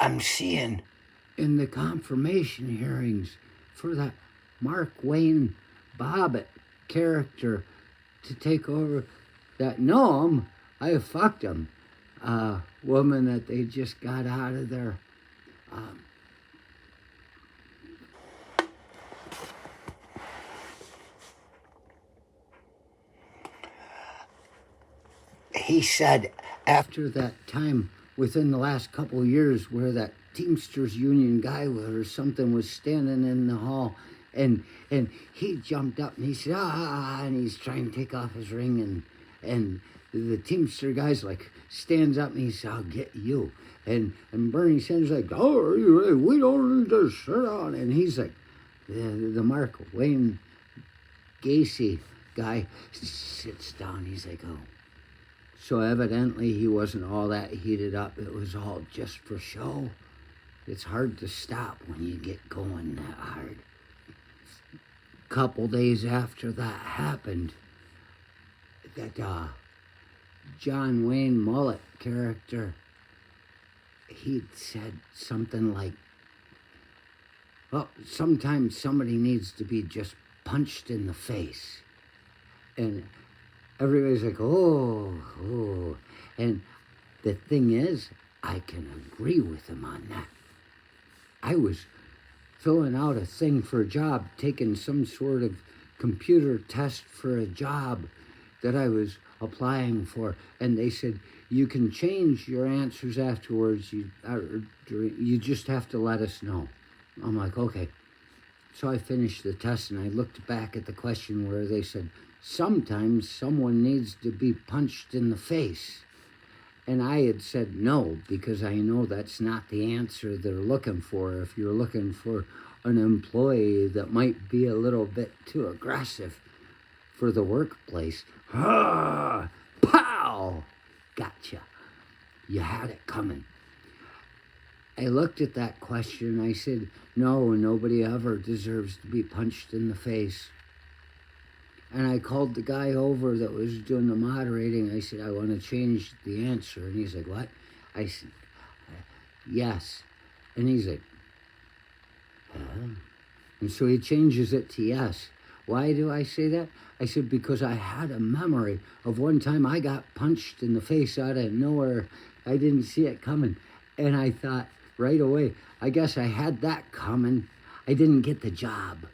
I'm seeing in the confirmation hearings for that Mark Wayne Bobbitt character to take over that Noam, I fucked him, woman that they just got out of there. He said after that time, within the last couple of years, where that Teamsters Union guy or something was standing in the hall, and he jumped up and he said, and he's trying to take off his ring, and the Teamster guy's like stands up and he said, I'll get you. And Bernie Sanders like, oh, we don't need to sit down. And he's like, the Mark Wayne Gacy guy sits down. He's like, oh. So evidently he wasn't all that heated up. It was all just for show. It's hard to stop when you get going that hard. A couple days after that happened, that John Wayne Mullet character, he'd said something like, well, sometimes somebody needs to be just punched in the face. And everybody's like, oh. And the thing is, I can agree with him on that. I was filling out a thing for a job, taking some sort of computer test for a job that I was applying for, and they said, you can change your answers afterwards. You just have to let us know. I'm like, okay. So I finished the test, and I looked back at the question where they said, sometimes someone needs to be punched in the face. And I had said no, because I know that's not the answer they're looking for. If you're looking for an employee that might be a little bit too aggressive for the workplace, pow! Gotcha. You had it coming. I looked at that question. I said, no, nobody ever deserves to be punched in the face. And I called the guy over that was doing the moderating. I said, I want to change the answer. And he's like, what? I said, yes. And he's like, huh? And so he changes it to yes. Why do I say that? I said, because I had a memory of one time I got punched in the face out of nowhere. I didn't see it coming. And I thought right away, I guess I had that coming. I didn't get the job.